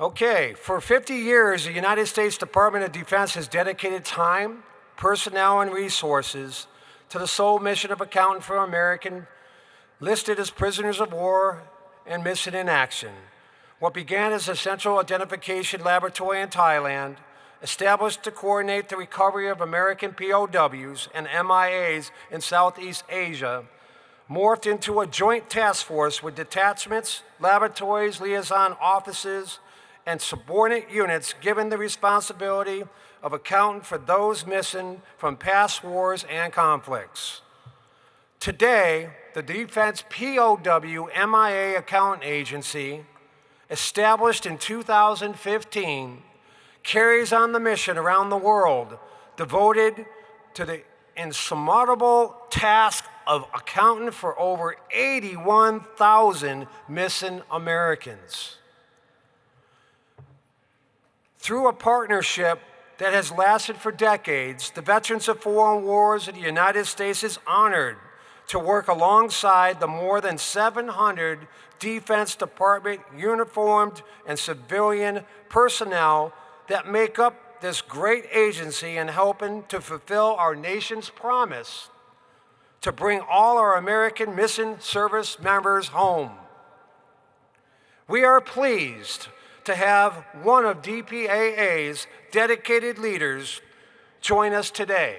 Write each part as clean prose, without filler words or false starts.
Okay, for 50 years, the United States Department of Defense has dedicated time, personnel, and resources to the sole mission of accounting for American listed as prisoners of war and missing in action. What began as a central identification laboratory in Thailand, established to coordinate the recovery of American POWs and MIAs in Southeast Asia, morphed into a joint task force with detachments, laboratories, liaison offices, and subordinate units given the responsibility of accounting for those missing from past wars and conflicts. Today, the Defense POW MIA Accounting Agency, established in 2015, carries on the mission around the world devoted to the insurmountable task of accounting for over 81,000 missing Americans. Through a partnership that has lasted for decades, the Veterans of Foreign Wars of the United States is honored to work alongside the more than 700 Defense Department uniformed and civilian personnel that make up this great agency in helping to fulfill our nation's promise to bring all our American missing service members home. We are pleased to have one of DPAA's dedicated leaders join us today.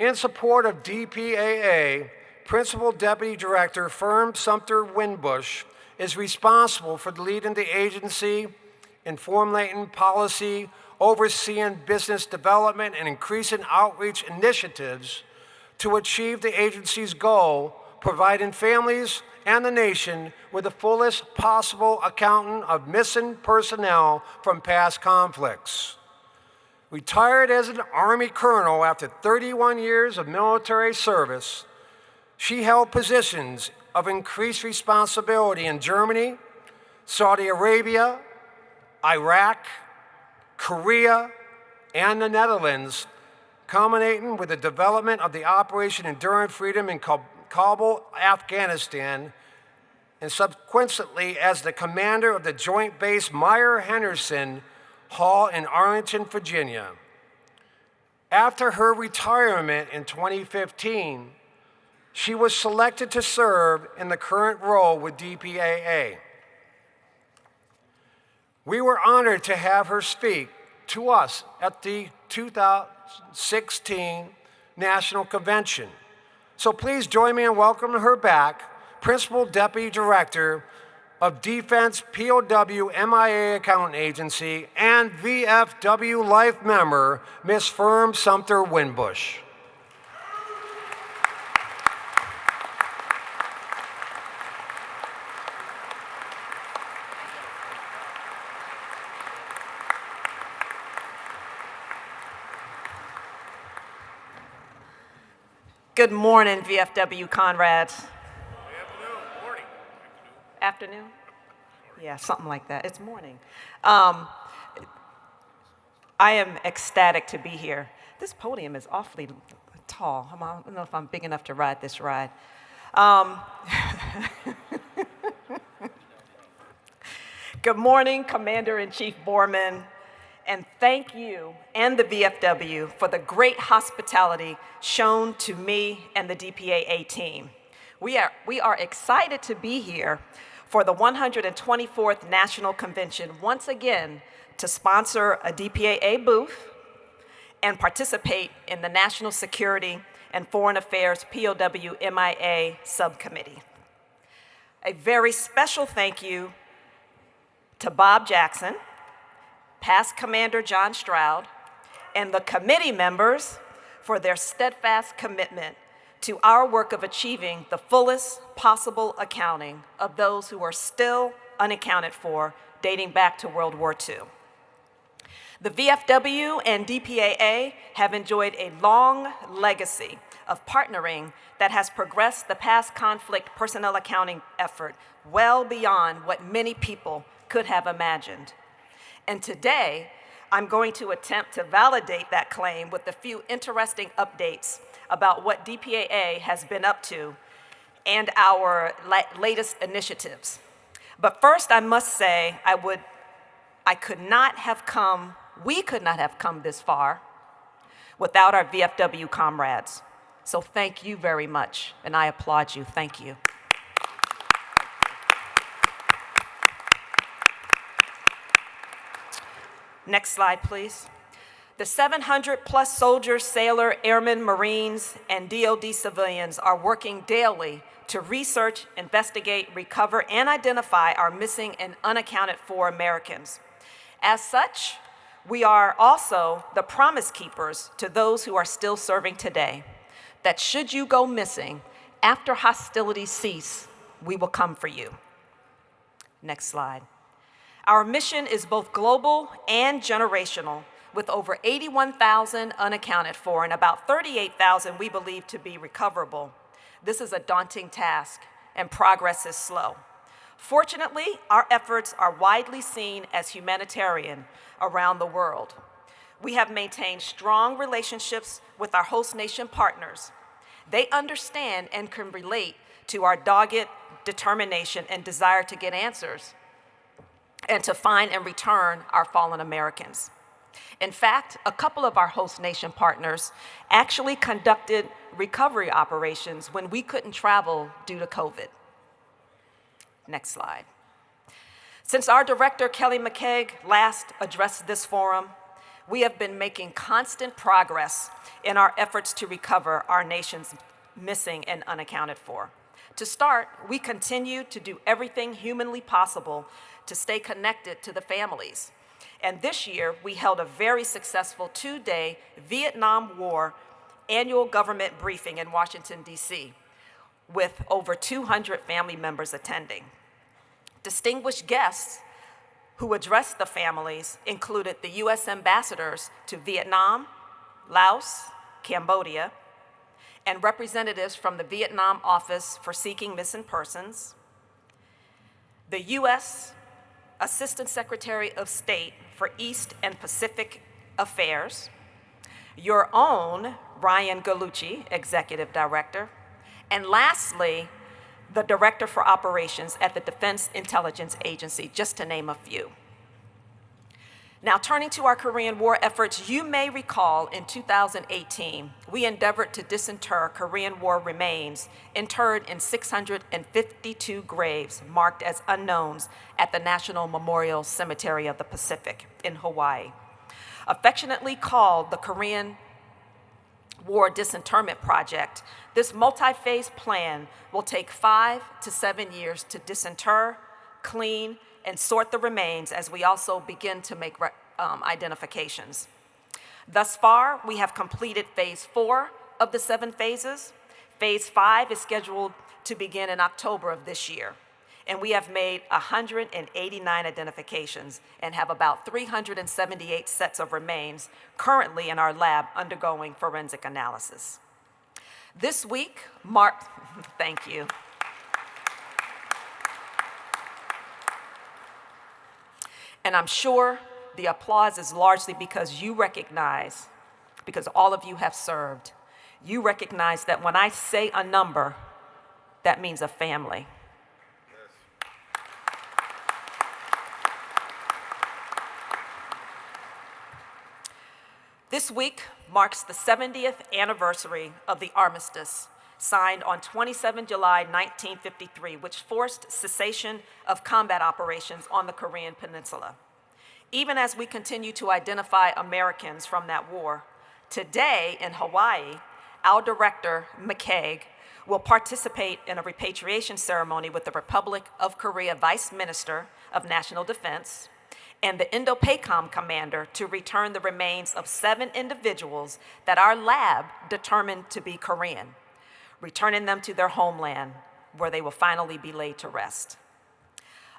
In support of DPAA, Principal Deputy Director Fern Sumpter Winbush is responsible for leading the agency in formulating policy, overseeing business development, and increasing outreach initiatives to achieve the agency's goal, providing families and the nation with the fullest possible accounting of missing personnel from past conflicts. Retired as an Army colonel after 31 years of military service, she held positions of increased responsibility in Germany, Saudi Arabia, Iraq, Korea, and the Netherlands, culminating with the development of the Operation Enduring Freedom in Kabul, Afghanistan, and subsequently as the commander of the Joint Base Meyer-Henderson Hall in Arlington, Virginia. After her retirement in 2015, she was selected to serve in the current role with DPAA. We were honored to have her speak to us at the 2016 National Convention. So please join me in welcoming her back, Principal Deputy Director of Defense POW MIA Accounting Agency and VFW Life member, Ms. Fern Sumpter Winbush. Good morning, VFW comrades. Afternoon, morning. Afternoon? Yeah, something like that. It's morning. I am ecstatic to be here. This podium is awfully tall. I don't know if I'm big enough to ride this ride. Good morning, Commander-in-Chief Borman. And thank you and the VFW for the great hospitality shown to me and the DPAA team. We are excited to be here for the 124th National Convention once again to sponsor a DPAA booth and participate in the National Security and Foreign Affairs POW MIA Subcommittee. A very special thank you to Bob Jackson, past Commander John Stroud, and the committee members for their steadfast commitment to our work of achieving the fullest possible accounting of those who are still unaccounted for, dating back to World War II. The VFW and DPAA have enjoyed a long legacy of partnering that has progressed the past conflict personnel accounting effort well beyond what many people could have imagined. And today, I'm going to attempt to validate that claim with a few interesting updates about what DPAA has been up to and our latest initiatives. But first, I must say, I would we could not have come this far without our VFW comrades. So thank you very much, and I applaud you. Thank you. Next slide, please. The 700-plus soldiers, sailor, airmen, Marines, and DoD civilians are working daily to research, investigate, recover, and identify our missing and unaccounted for Americans. As such, we are also the promise keepers to those who are still serving today, that should you go missing, after hostilities cease, we will come for you. Next slide. Our mission is both global and generational, with over 81,000 unaccounted for and about 38,000 we believe to be recoverable. This is a daunting task, and progress is slow. Fortunately, our efforts are widely seen as humanitarian around the world. We have maintained strong relationships with our host nation partners. They understand and can relate to our dogged determination and desire to get answers and to find and return our fallen Americans. In fact, a couple of our host nation partners actually conducted recovery operations when we couldn't travel due to COVID. Next slide. Since our director, Kelly McKeag, last addressed this forum, we have been making constant progress in our efforts to recover our nation's missing and unaccounted for. To start, we continue to do everything humanly possible to stay connected to the families. And this year, we held a very successful 2-day Vietnam War annual government briefing in Washington, D.C., with over 200 family members attending. Distinguished guests who addressed the families included the U.S. ambassadors to Vietnam, Laos, Cambodia, and representatives from the Vietnam Office for Seeking Missing Persons, the U.S. Assistant Secretary of State for East and Pacific Affairs, your own Ryan Gallucci, Executive Director, and lastly, the Director for Operations at the Defense Intelligence Agency, just to name a few. Now, turning to our Korean War efforts, you may recall in 2018, we endeavored to disinter Korean War remains interred in 652 graves marked as unknowns at the National Memorial Cemetery of the Pacific in Hawaii. Affectionately called the Korean War Disinterment Project, this multi-phase plan will take 5 to 7 years to disinter, clean, and sort the remains as we also begin to make identifications. Thus far, we have completed phase 4 of the 7 phases. Phase 5 is scheduled to begin in October of this year. And we have made 189 identifications and have about 378 sets of remains currently in our lab undergoing forensic analysis. This week thank you. And I'm sure the applause is largely because you recognize, because all of you have served, you recognize that when I say a number, that means a family. This week marks the 70th anniversary of the armistice signed on 27 July 1953, which forced cessation of combat operations on the Korean Peninsula. Even as we continue to identify Americans from that war, today in Hawaii, our director, McKeag, will participate in a repatriation ceremony with the Republic of Korea Vice Minister of National Defense and the Indo-PACOM commander to return the remains of 7 individuals that our lab determined to be Korean, returning them to their homeland where they will finally be laid to rest.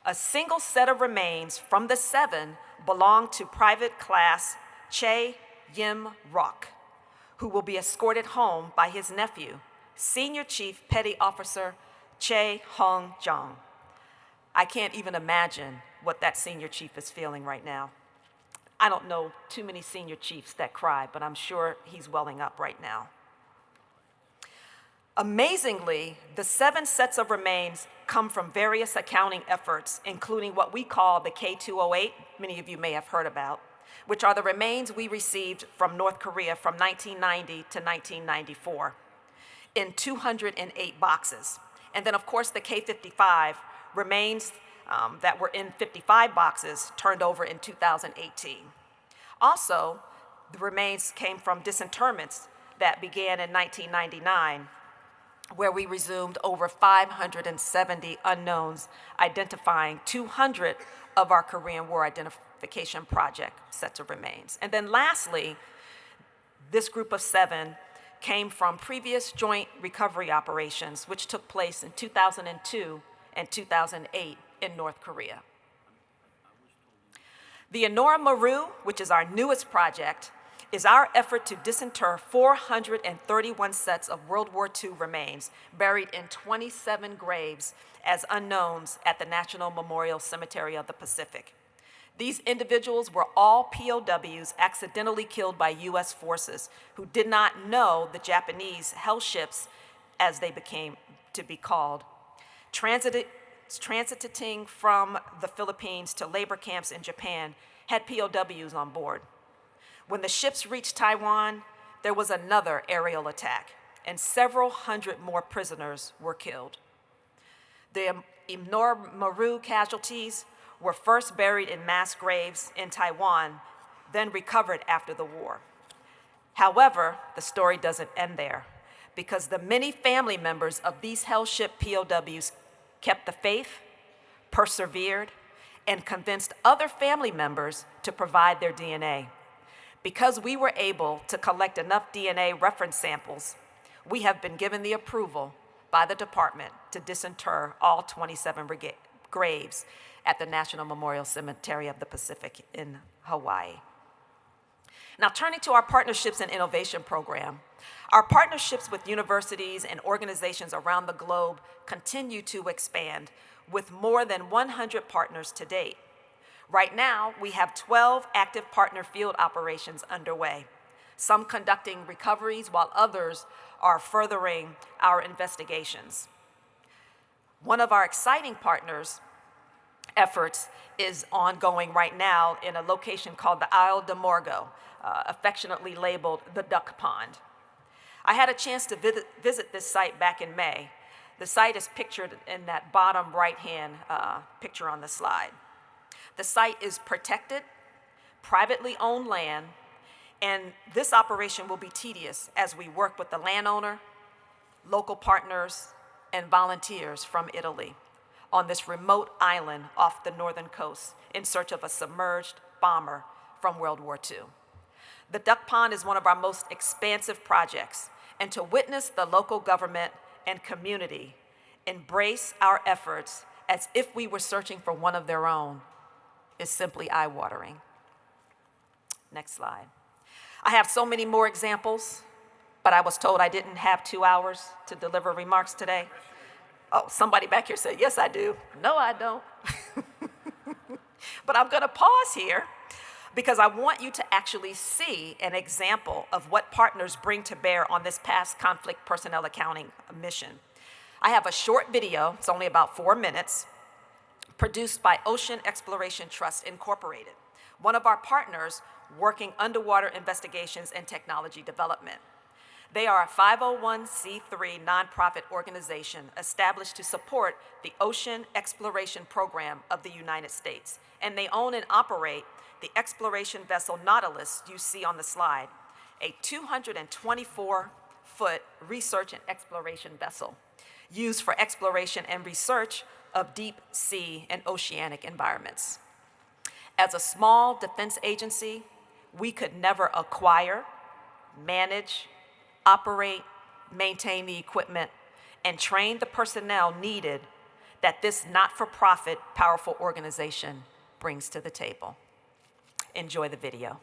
A single set of remains from the 7 belong to Private Class Che Yim Rock, who will be escorted home by his nephew, Senior Chief Petty Officer Che Hong Jong. I can't even imagine what that senior chief is feeling right now. I don't know too many senior chiefs that cry, but I'm sure he's welling up right now. Amazingly, the 7 sets of remains come from various accounting efforts, including what we call the K208, many of you may have heard about, which are the remains we received from North Korea from 1990 to 1994 in 208 boxes. And then, of course, the K55 remains that were in 55 boxes turned over in 2018. Also, the remains came from disinterments that began in 1999, where we resumed over 570 unknowns, identifying 200 of our Korean War Identification Project sets of remains. And then lastly, this group of 7 came from previous joint recovery operations, which took place in 2002 and 2008 in North Korea. The Enora Maru, which is our newest project, is our effort to disinter 431 sets of World War II remains buried in 27 graves as unknowns at the National Memorial Cemetery of the Pacific. These individuals were all POWs accidentally killed by U.S. forces who did not know the Japanese hell ships, as they became to be called, transiting from the Philippines to labor camps in Japan, had POWs on board. When the ships reached Taiwan, there was another aerial attack, and several hundred more prisoners were killed. The Enora Maru casualties were first buried in mass graves in Taiwan, then recovered after the war. However, the story doesn't end there, because the many family members of these hell ship POWs kept the faith, persevered, and convinced other family members to provide their DNA. Because we were able to collect enough DNA reference samples, we have been given the approval by the department to disinter all 27 graves at the National Memorial Cemetery of the Pacific in Hawaii. Now, turning to our Partnerships and Innovation Program, our partnerships with universities and organizations around the globe continue to expand, with more than 100 partners to date. Right now, we have 12 active partner field operations underway, some conducting recoveries while others are furthering our investigations. One of our exciting partners' efforts is ongoing right now in a location called the Isle de Morgo, affectionately labeled the Duck Pond. I had a chance to visit this site back in May. The site is pictured in that bottom right-hand picture on the slide. The site is protected, privately owned land, and this operation will be tedious as we work with the landowner, local partners, and volunteers from Italy on this remote island off the northern coast in search of a submerged bomber from World War II. The Duck Pond is one of our most expansive projects, and to witness the local government and community embrace our efforts as if we were searching for one of their own is simply eye-watering. Next slide. I have so many more examples, but I was told I didn't have 2 hours to deliver remarks today. Oh, somebody back here said, yes, I do. No, I don't. But I'm gonna pause here because I want you to actually see an example of what partners bring to bear on this past conflict personnel accounting mission. I have a short video, it's only about 4 minutes, produced by Ocean Exploration Trust Incorporated, one of our partners working underwater investigations and technology development. They are a 501c3 nonprofit organization established to support the ocean exploration program of the United States, and they own and operate the exploration vessel Nautilus you see on the slide, a 224-foot research and exploration vessel used for exploration and research of deep sea and oceanic environments. As a small defense agency, we could never acquire, manage, operate, maintain the equipment, and train the personnel needed that this not-for-profit powerful organization brings to the table. Enjoy the video.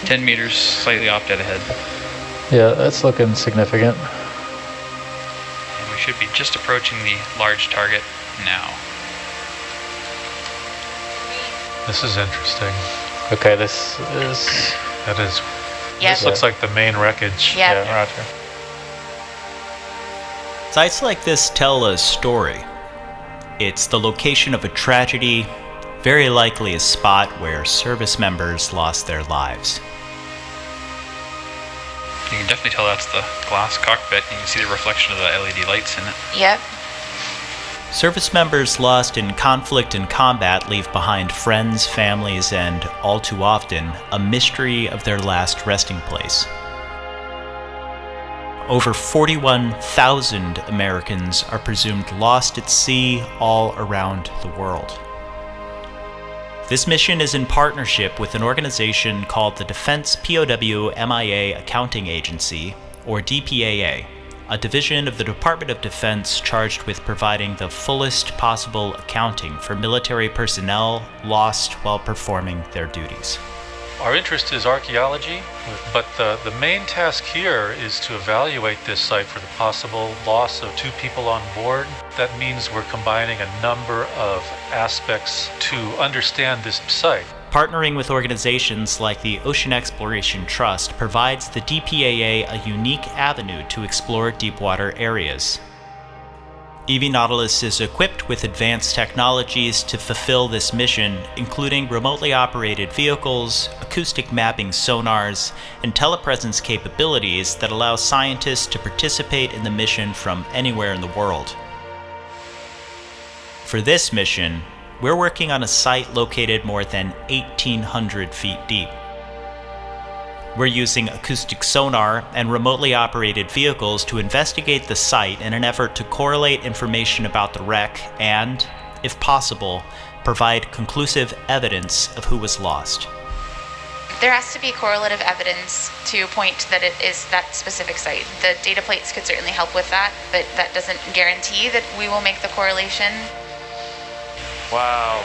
10 meters, slightly off dead ahead. Yeah, that's looking significant. And we should be just approaching the large target now. This is interesting. Okay, that Yep. This looks like the main wreckage. Yep. Yeah, roger. Sites like this tell a story. It's the location of a tragedy, very likely a spot where service members lost their lives. You can definitely tell that's the glass cockpit. You can see the reflection of the LED lights in it. Yep. Service members lost in conflict and combat leave behind friends, families, and, all too often, a mystery of their last resting place. Over 41,000 Americans are presumed lost at sea all around the world. This mission is in partnership with an organization called the Defense POW MIA Accounting Agency, or DPAA, a division of the Department of Defense charged with providing the fullest possible accounting for military personnel lost while performing their duties. Our interest is archaeology, but the main task here is to evaluate this site for the possible loss of 2 people on board. That means we're combining a number of aspects to understand this site. Partnering with organizations like the Ocean Exploration Trust provides the DPAA a unique avenue to explore deepwater areas. EV Nautilus is equipped with advanced technologies to fulfill this mission, including remotely operated vehicles, acoustic mapping sonars, and telepresence capabilities that allow scientists to participate in the mission from anywhere in the world. For this mission, we're working on a site located more than 1,800 feet deep. We're using acoustic sonar and remotely operated vehicles to investigate the site in an effort to correlate information about the wreck and, if possible, provide conclusive evidence of who was lost. There has to be correlative evidence to point that it is that specific site. The data plates could certainly help with that, but that doesn't guarantee that we will make the correlation. Wow.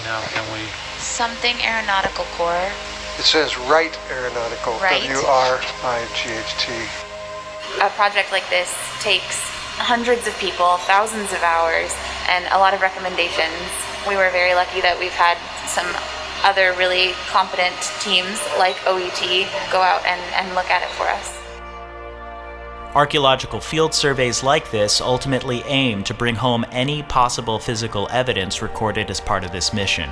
Now can we... Something Aeronautical Corps. It says Wright Aeronautical, Right. W-R-I-G-H-T. A project like this takes hundreds of people, thousands of hours, and a lot of recommendations. We were very lucky that we've had some other really competent teams like OET go out and look at it for us. Archaeological field surveys like this ultimately aim to bring home any possible physical evidence recorded as part of this mission.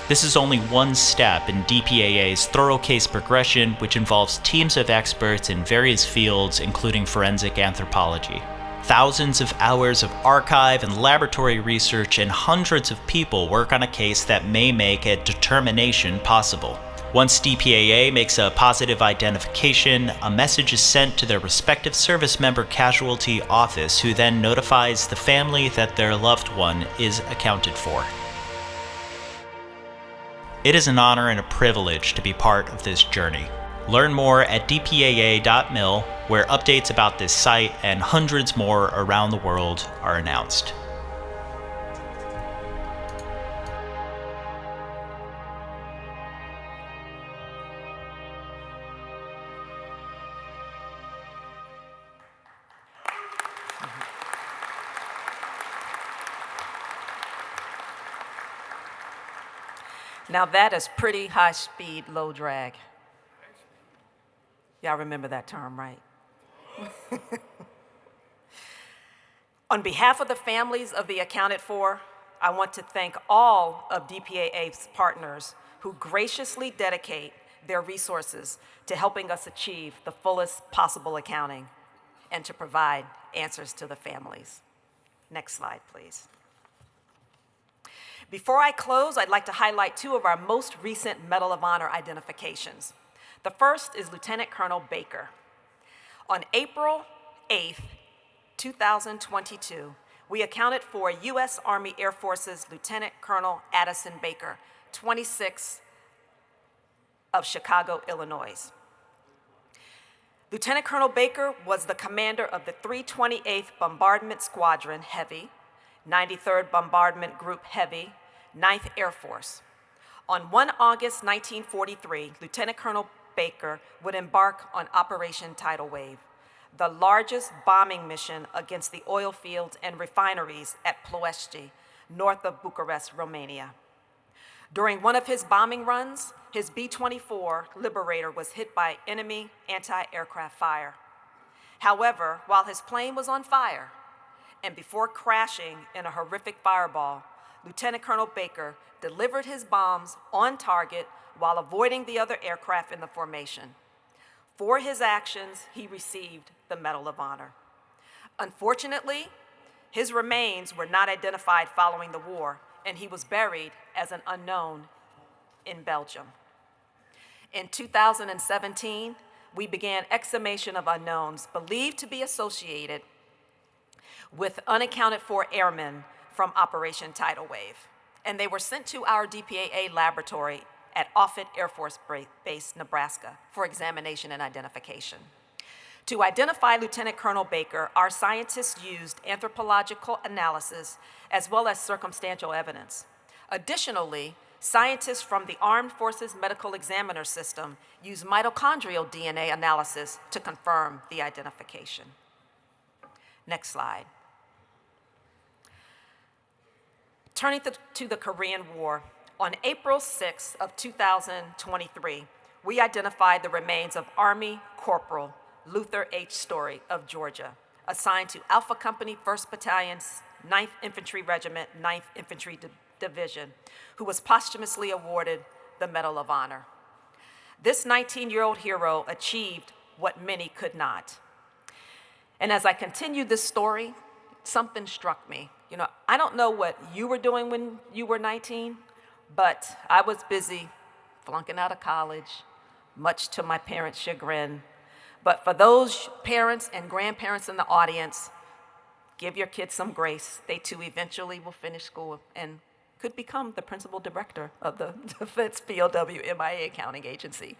This is only one step in DPAA's thorough case progression, which involves teams of experts in various fields, including forensic anthropology. Thousands of hours of archive and laboratory research and hundreds of people work on a case that may make a determination possible. Once DPAA makes a positive identification, a message is sent to their respective service member casualty office, who then notifies the family that their loved one is accounted for. It is an honor and a privilege to be part of this journey. Learn more at dpaa.mil, where updates about this site and hundreds more around the world are announced. Now that is pretty high speed, low drag. Y'all remember that term, right? On behalf of the families of the accounted for, I want to thank all of DPAA's partners who graciously dedicate their resources to helping us achieve the fullest possible accounting and to provide answers to the families. Next slide, please. Before I close, I'd like to highlight 2 of our most recent Medal of Honor identifications. The first is Lieutenant Colonel Baker. On April 8th, 2022, we accounted for U.S. Army Air Force's Lieutenant Colonel Addison Baker, 26 of Chicago, Illinois. Lieutenant Colonel Baker was the commander of the 328th Bombardment Squadron Heavy, 93rd Bombardment Group Heavy, 9th Air Force. On 1 August 1943, Lieutenant Colonel Baker would embark on Operation Tidal Wave, the largest bombing mission against the oil fields and refineries at Ploiești, north of Bucharest, Romania. During one of his bombing runs, his B-24 Liberator was hit by enemy anti-aircraft fire. However, while his plane was on fire, and before crashing in a horrific fireball, Lieutenant Colonel Baker delivered his bombs on target while avoiding the other aircraft in the formation. For his actions, he received the Medal of Honor. Unfortunately, his remains were not identified following the war, and he was buried as an unknown in Belgium. In 2017, we began exhumation of unknowns believed to be associated with unaccounted for airmen from Operation Tidal Wave, and they were sent to our DPAA laboratory at Offutt Air Force Base, Nebraska, for examination and identification. To identify Lieutenant Colonel Baker, our scientists used anthropological analysis as well as circumstantial evidence. Additionally, scientists from the Armed Forces Medical Examiner System used mitochondrial DNA analysis to confirm the identification. Next slide. Turning to the Korean War, on April 6th of 2023, we identified the remains of Army Corporal Luther H. Story of Georgia, assigned to Alpha Company 1st Battalion's 9th Infantry Regiment, 9th Infantry Division, who was posthumously awarded the Medal of Honor. This 19-year-old hero achieved what many could not. And as I continued this story, something struck me. You know, I don't know what you were doing when you were 19, but I was busy flunking out of college, much to my parents' chagrin. But for those parents and grandparents in the audience, give your kids some grace. They too eventually will finish school and could become the principal director of the Defense POW MIA accounting agency.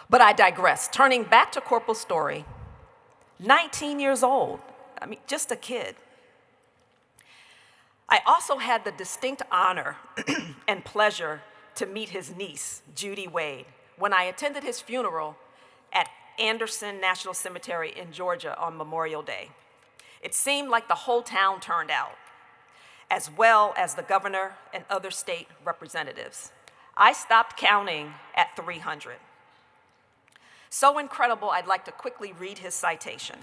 But I digress. Turning back to Corporal Story, 19 years old, I mean, just a kid. I also had the distinct honor and pleasure to meet his niece, Judy Wade, when I attended his funeral at Anderson National Cemetery in Georgia on Memorial Day. It seemed like the whole town turned out, as well as the governor and other state representatives. I stopped counting at 300. So incredible, I'd like to quickly read his citation.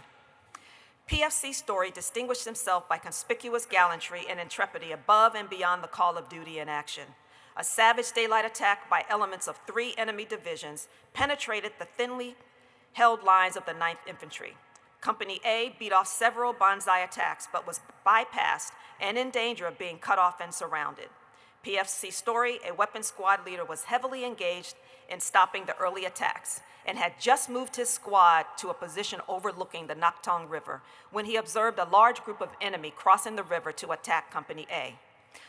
PFC Story distinguished himself by conspicuous gallantry and intrepidity above and beyond the call of duty in action. A savage daylight attack by elements of 3 enemy divisions penetrated the thinly held lines of the 9th Infantry. Company A beat off several banzai attacks, but was bypassed and in danger of being cut off and surrounded. PFC Story, a weapons squad leader, was heavily engaged in stopping the early attacks and had just moved his squad to a position overlooking the Naktong River when he observed a large group of enemy crossing the river to attack Company A.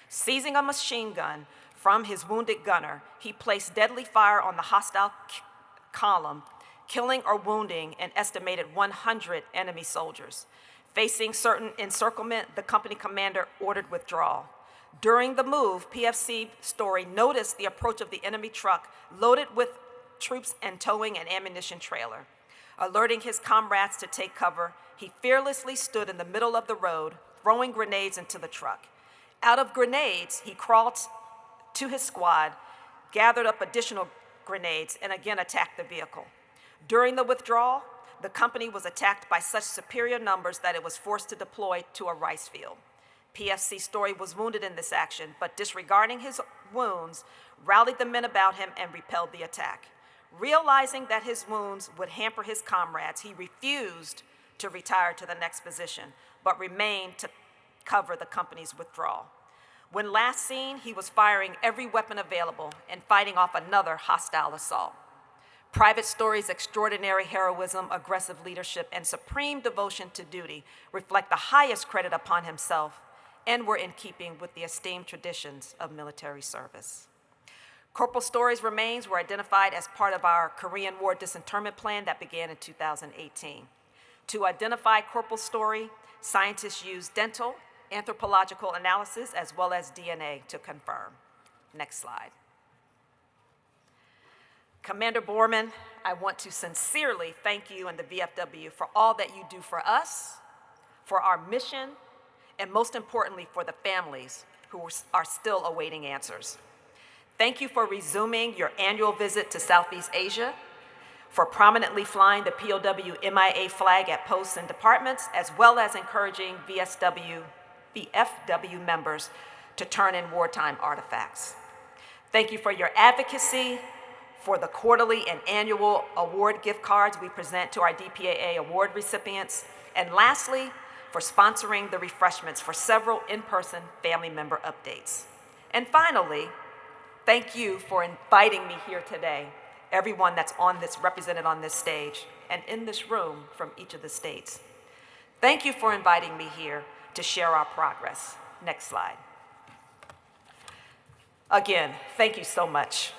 Seizing a machine gun from his wounded gunner, he placed deadly fire on the hostile column, killing or wounding an estimated 100 enemy soldiers. Facing certain encirclement, the company commander ordered withdrawal. During the move, PFC Story noticed the approach of the enemy truck loaded with troops and towing an ammunition trailer. Alerting his comrades to take cover, he fearlessly stood in the middle of the road, throwing grenades into the truck. Out of grenades, he crawled to his squad, gathered up additional grenades, and again attacked the vehicle. During the withdrawal, the company was attacked by such superior numbers that it was forced to deploy to a rice field. PFC Story was wounded in this action, but disregarding his wounds, rallied the men about him and repelled the attack. Realizing that his wounds would hamper his comrades, he refused to retire to the next position, but remained to cover the company's withdrawal. When last seen, he was firing every weapon available and fighting off another hostile assault. Private Story's extraordinary heroism, aggressive leadership, and supreme devotion to duty reflect the highest credit upon himself and were in keeping with the esteemed traditions of military service. Corporal Story's remains were identified as part of our Korean War disinterment plan that began in 2018. To identify Corporal Story, scientists used dental, anthropological analysis, as well as DNA to confirm. Next slide. Commander Borman, I want to sincerely thank you and the VFW for all that you do for us, for our mission, and most importantly, for the families who are still awaiting answers. Thank you for resuming your annual visit to Southeast Asia, for prominently flying the POW MIA flag at posts and departments, as well as encouraging VFW members to turn in wartime artifacts. Thank you for your advocacy for the quarterly and annual award gift cards we present to our DPAA award recipients. And lastly, for sponsoring the refreshments for several in-person family member updates. And finally, thank you for inviting me here today, everyone that's represented on this stage and in this room from each of the states. Thank you for inviting me here to share our progress. Next slide. Again, thank you so much.